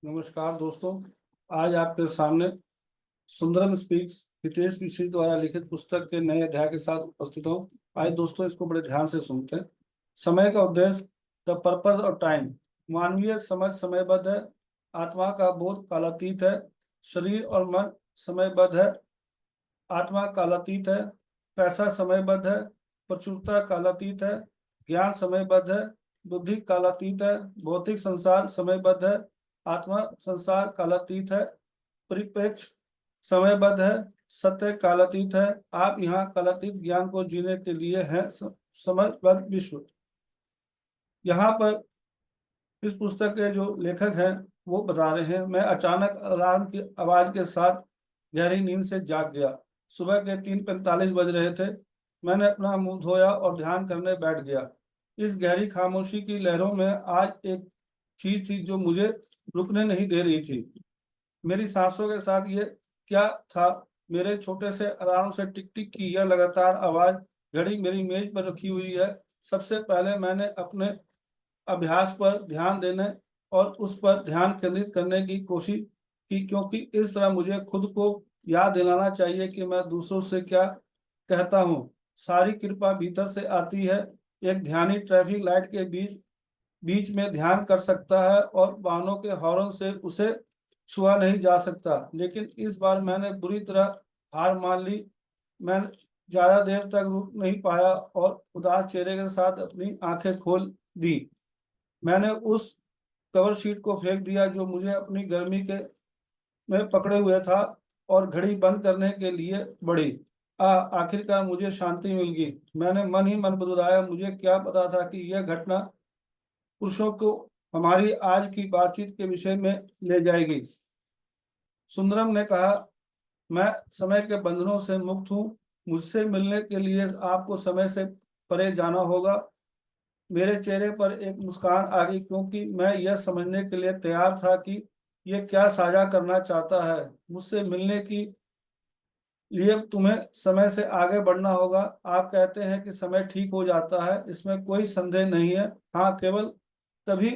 नमस्कार दोस्तों। आज आपके सामने सुंदरम स्पीक्स हितेश मिश्र द्वारा लिखित पुस्तक के नए अध्याय के साथ उपस्थित हूँ। आइए दोस्तों, इसको बड़े ध्यान से सुनते हैं। समय का उद्देश्य, द पर्पस ऑफ टाइम। मानवीय समझ समयबद्ध है, आत्मा का बोध कालातीत है, शरीर और मन समयबद्ध है, आत्मा कालातीत है, पैसा समयबद्ध है, प्रचुरता कालातीत है, ज्ञान समयबद्ध है, बुद्धि कालातीत है, भौतिक संसार समयबद्ध है, आत्मा संसार कालातीत है, परिप्रेक्ष्य समयबद्ध है, सत्य कालातीत है। आप यहाँ कालातीत ज्ञान को जीने के लिए हैं। समयबद्ध विश्व। यहाँ पर इस पुस्तक के जो लेखक हैं वो बता रहे हैं, मैं अचानक अलार्म की आवाज के साथ गहरी नींद से जाग गया। सुबह के 3:45 बज रहे थे। मैंने अपना मुंह धोया और ध्यान करने बैठ गया। इस गहरी खामोशी की लहरों में आज एक चीज थी जो मुझे रुकने नहीं दे रही थी। मेरी सांसों के साथ ये क्या था? मेरे छोटे से अलार्म से टिक टिक की यह लगातार आवाज। घड़ी मेरी मेज पर रखी हुई है। सबसे पहले मैंने अपने अभ्यास पर ध्यान देने और उस पर ध्यान केंद्रित करने की कोशिश की, क्योंकि इस तरह मुझे खुद को याद दिलाना चाहिए कि मैं दूसरों से क्या कहता हूँ। सारी कृपा भीतर से आती है। एक ध्यानी ट्रैफिक लाइट के बीच बीच में ध्यान कर सकता है और वाहनों के हॉर्न से उसे छुआ नहीं जा सकता। लेकिन इस बार मैंने बुरी तरह हार मान ली। मैं ज्यादा देर तक रुक नहीं पाया और उदास चेहरे के साथ अपनी आंखें खोल दी। मैंने उस कवर शीट को फेंक दिया जो मुझे अपनी गर्मी के में पकड़े हुए था और घड़ी बंद करने के लिए बढ़ी। आखिरकार मुझे शांति मिल गई। मैंने मन ही मन बुदबुदाया, मुझे क्या पता था कि यह घटना पुरुषों को हमारी आज की बातचीत के विषय में ले जाएगी। सुंदरम ने कहा, मैं समय के बंधनों से मुक्त हूँ। मुझसे मिलने के लिए आपको समय से परे जाना होगा। मेरे चेहरे पर एक मुस्कान आ गई, क्योंकि मैं यह समझने के लिए तैयार था कि यह क्या साझा करना चाहता है। मुझसे मिलने की लिए तुम्हें समय से आगे बढ़ना होगा। आप कहते हैं कि समय ठीक हो जाता है, इसमें कोई संदेह नहीं है। हाँ, केवल तभी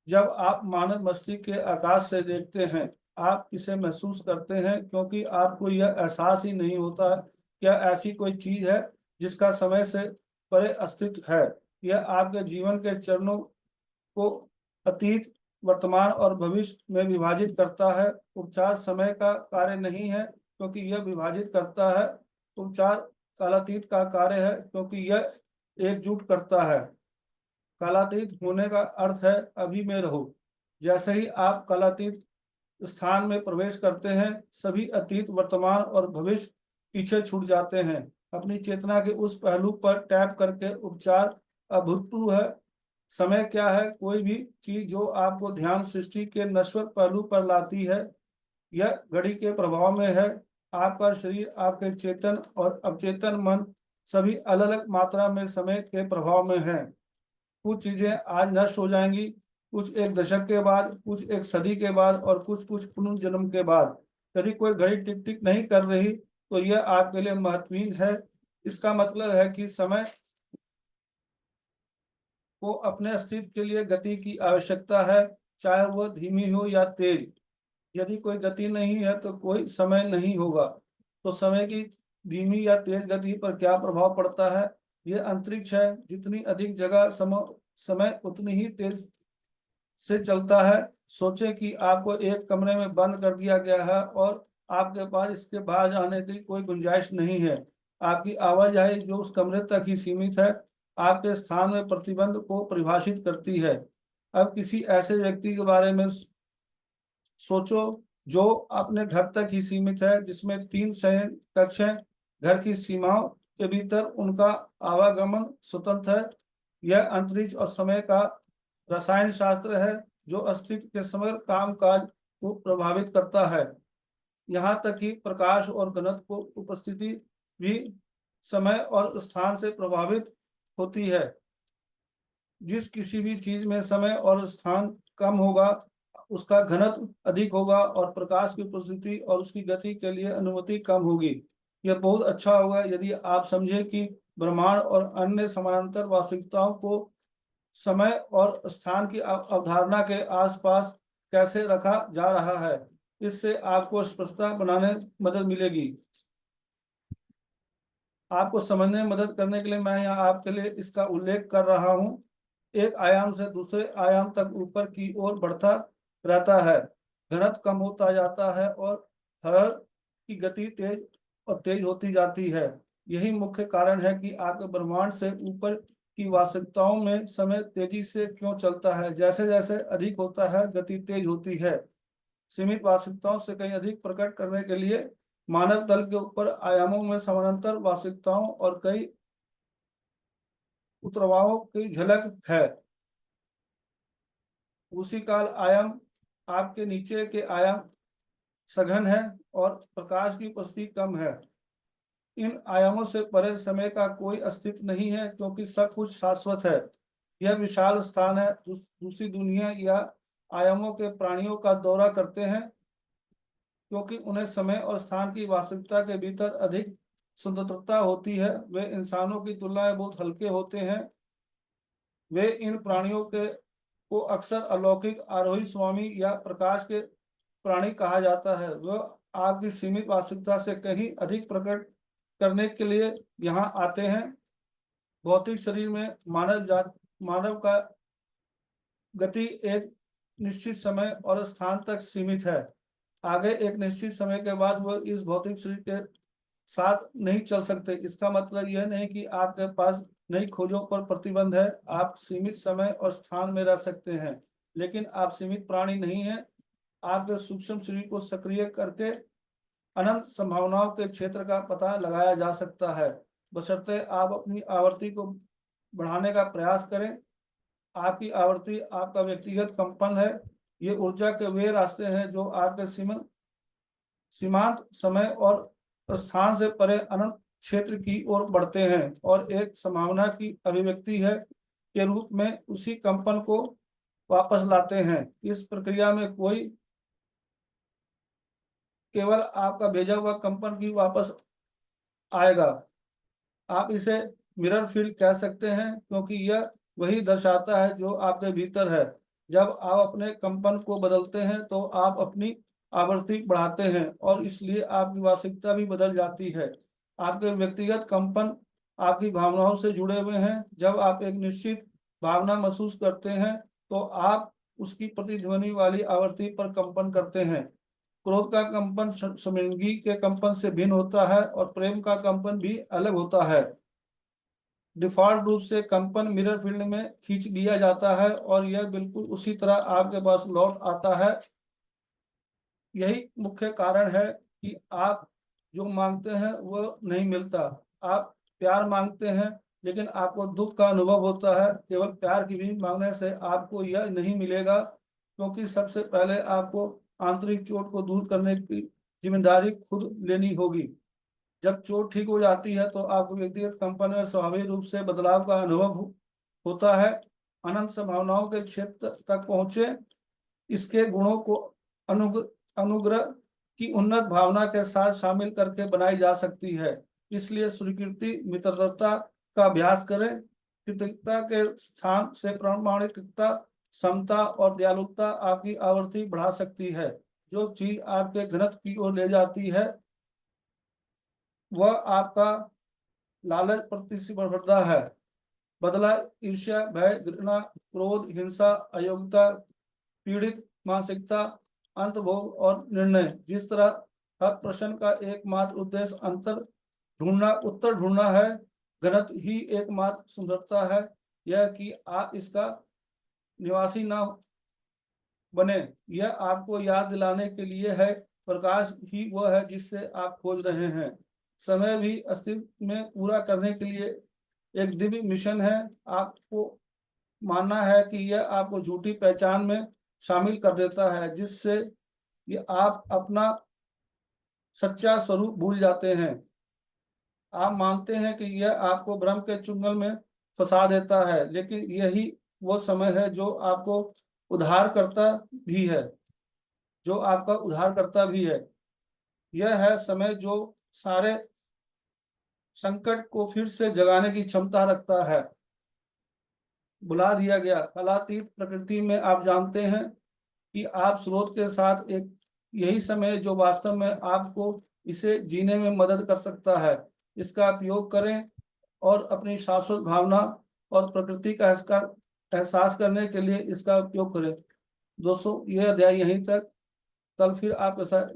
जब आप मानव मस्तिष्क के आकाश से देखते हैं। आप इसे महसूस करते हैं, क्योंकि आपको यह एहसास ही नहीं होता क्या ऐसी कोई चीज है जिसका समय से परे अस्तित्व है। यह आपके जीवन के चरणों को अतीत, वर्तमान और भविष्य में विभाजित करता है। उपचार समय का कार्य नहीं है, क्योंकि यह विभाजित करता है। उपचार कालातीत का कार्य है, क्योंकि यह एकजुट करता है। कालातीत होने का अर्थ है अभी में रहो। जैसे ही आप कालातीत स्थान में प्रवेश करते हैं, सभी अतीत, वर्तमान और भविष्य पीछे छूट जाते हैं। अपनी चेतना के उस पहलू पर टैप करके उपचार अभूतपूर्व है। समय क्या है? कोई भी चीज जो आपको ध्यान सृष्टि के नश्वर पहलू पर लाती है। यह घड़ी के प्रभाव में है। आपका शरीर, आपके चेतन और अवचेतन मन सभी अलग अलग मात्रा में समय के प्रभाव में है। कुछ चीजें आज नष्ट हो जाएंगी, कुछ एक दशक के बाद, कुछ एक सदी के बाद और कुछ कुछ पुनर्जन्म के बाद। यदि कोई घड़ी टिक टिक नहीं कर रही तो यह आपके लिए महत्वहीन है। इसका मतलब है कि समय को अपने अस्तित्व के लिए गति की आवश्यकता है, चाहे वह धीमी हो या तेज। यदि कोई गति नहीं है तो कोई समय नहीं होगा। तो समय की धीमी या तेज गति पर क्या प्रभाव पड़ता है? यह अंतरिक्ष है। जितनी अधिक जगह समय उतनी ही तेज से चलता है। सोचें कि आपको एक कमरे में बंद कर दिया गया है और आपके पास इसके बाहर जाने की कोई गुंजाइश नहीं है। आपकी आवाजाही जो उस कमरे तक ही सीमित है, आपके स्थान में प्रतिबंध को परिभाषित करती है। अब किसी ऐसे व्यक्ति के बारे में सोचो जो अपने घर तक ही सीमित है, जिसमें 3 शयन कक्ष हैं। घर की सीमाओं के भीतर उनका आवागमन स्वतंत्र है। यह अंतरिक्ष और समय का रसायन शास्त्र है जो अस्तित्व के समग्र कामकाज को प्रभावित करता है। यहाँ तक कि प्रकाश और घनत्व को उपस्थिति भी समय और स्थान से प्रभावित होती है। जिस किसी भी चीज में समय और स्थान कम होगा, उसका घनत्व अधिक होगा और प्रकाश की उपस्थिति और उसकी गति के लिए अनुमति कम होगी। यह बहुत अच्छा होगा यदि आप समझें कि ब्रह्मांड और अन्य समानांतर वास्तविकताओं को समय और स्थान की अवधारणा के आसपास कैसे रखा जा रहा है। इससे आपको स्पष्टता बनाने मदद मिलेगी। आपको समझने में मदद करने के लिए मैं यहाँ आपके लिए इसका उल्लेख कर रहा हूँ। एक आयाम से दूसरे आयाम तक ऊपर की ओर बढ़ता रहता है, घनत्व कम होता जाता है और हर की गति तेज और तेज होती जाती है। यही मुख्य कारण है कि आपके ब्रह्मांड से ऊपर की वास्तविकताओं में समय तेजी से क्यों चलता है। जैसे जैसे अधिक होता है, गति तेज होती है। सीमित वास्तविकताओं से कहीं अधिक प्रकट करने के लिए मानव तल के ऊपर आयामों में समानांतर वास्तविकताओं और कई उतरवाओं की झलक है। उसी काल आयाम आपके नीचे के आयाम सघन है और प्रकाश की उपस्थिति कम है। इन आयामों से परे समय का कोई अस्तित्व नहीं है, क्योंकि सब कुछ शाश्वत है। यह विशाल स्थान है। दूसरी दुनिया या आयामों के प्राणियों का दौरा करते हैं, क्योंकि उन्हें समय और स्थान की वास्तविकता के भीतर अधिक स्वतंत्रता होती है। वे इंसानों की तुलना में बहुत हल्के होते हैं। वे इन प्राणियों के को अक्सर अलौकिक आरोही स्वामी या प्रकाश के प्राणी कहा जाता है। वह आपकी सीमित वास्तविकता से कहीं अधिक प्रकट करने के लिए यहाँ आते हैं। भौतिक शरीर में मानव का गति एक निश्चित समय और स्थान तक सीमित है। आगे एक निश्चित समय के बाद वह इस भौतिक शरीर के साथ नहीं चल सकते। इसका मतलब यह नहीं कि आपके पास नई खोजों पर प्रतिबंध है। आप सीमित समय और स्थान में रह सकते हैं, लेकिन आप सीमित प्राणी नहीं हैं। आपके सूक्ष्म शरीर को सक्रिय करके अनंत संभावनाओं के क्षेत्र का पता लगाया जा सकता है, बशर्ते आप अपनी आवृत्ति को बढ़ाने का प्रयास करें। आपकी आवृत्ति आपका व्यक्तिगत कंपन है। ये ऊर्जा के वे रास्ते हैं जो आपके सीमांत समय और स्थान से परे अनंत क्षेत्र की ओर बढ़ते हैं और एक संभावना की अभिव्यक्ति है के रूप में उसी कंपन को वापस लाते हैं। इस प्रक्रिया में कोई केवल आपका भेजा हुआ कंपन की वापस आएगा। आप इसे मिरर फील्ड कह सकते हैं, क्योंकि यह वही दर्शाता है जो आपके भीतर है। जब आप अपने कंपन को बदलते हैं तो आप अपनी आवृत्ति बढ़ाते हैं और इसलिए आपकी वास्तविकता भी बदल जाती है। आपके व्यक्तिगत कंपन आपकी भावनाओं से जुड़े हुए हैं। जब आप एक निश्चित भावना महसूस करते हैं तो आप उसकी प्रतिध्वनि वाली आवृत्ति पर कंपन करते हैं। क्रोध का कंपन शर्मिंदगी के कंपन से भिन्न होता है और प्रेम का कंपन भी अलग होता है। डिफॉल्ट रूप से कंपन मिरर फील्ड में खींच लिया जाता है और यह बिल्कुल उसी तरह आपके पास लौट आता है। यही मुख्य कारण है कि आप जो मांगते हैं वो नहीं मिलता। आप प्यार मांगते हैं, लेकिन आपको दुख का अनुभव होता है। केवल प्यार की भी मांगने से आपको यह नहीं मिलेगा, क्योंकि सबसे पहले आपको आंतरिक चोट को दूर करने की जिम्मेदारी खुद लेनी होगी। जब चोट ठीक हो जाती है तो आपको व्यक्तिगत कंपन में स्वाभाविक रूप से बदलाव का अनुभव होता है। अनंत संभावनाओं के क्षेत्र तक पहुंचे इसके गुणों को अनुग्रह की उन्नत भावना के साथ शामिल करके बनाई जा सकती है। इसलिए स्वीकृति मित्रता का अभ्यास करें। कृतज्ञता के स्थान से प्रामाणिकता, समता और दयालुता आपकी आवृत्ति बढ़ा सकती है। जो चीज आपके घनत्व की ओर ले जाती है वह आपका लालच प्रतिस्पर्धा है। बदला ईर्ष्या, भय, घृणा, क्रोध, हिंसा, अयोग्यता, पीड़ित मानसिकता, अंतभोग और निर्णय। जिस तरह हर प्रश्न का एकमात्र उद्देश्य उत्तर ढूंढना है, गलत ही एकमात्र सुंदरता है यह कि आप इसका निवासी न बने। यह आपको याद दिलाने के लिए है प्रकाश ही वह है जिससे आप खोज रहे हैं। समय भी अस्तित्व में पूरा करने के लिए एक दिव्य मिशन है। आपको मानना है कि यह आपको झूठी पहचान में शामिल कर देता है, जिससे ये आप अपना सच्चा स्वरूप भूल जाते हैं। आप मानते हैं कि यह आपको भ्रम के चुंगल में फंसा देता है, लेकिन यही वो समय है जो आपको उद्धार करता भी है जो आपका उद्धार करता भी है। यह है समय जो सारे संकट को फिर से जगाने की क्षमता रखता है। बुला दिया गया कलातीत प्रकृति में आप जानते हैं कि आप स्रोत के साथ एक यही समय जो वास्तव में आपको इसे जीने में मदद कर सकता है। इसका उपयोग करें और अपनी शाश्वत भावना और प्रकृति का एहसास करने के लिए इसका उपयोग करें। दोस्तों, यह अध्याय यहीं तक। कल फिर आपके साथ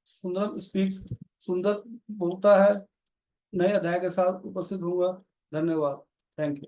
सुंदरम स्पीक्स सुंदर बोलता है नए अध्याय के साथ उपस्थित होऊंगा। धन्यवाद। Thank you.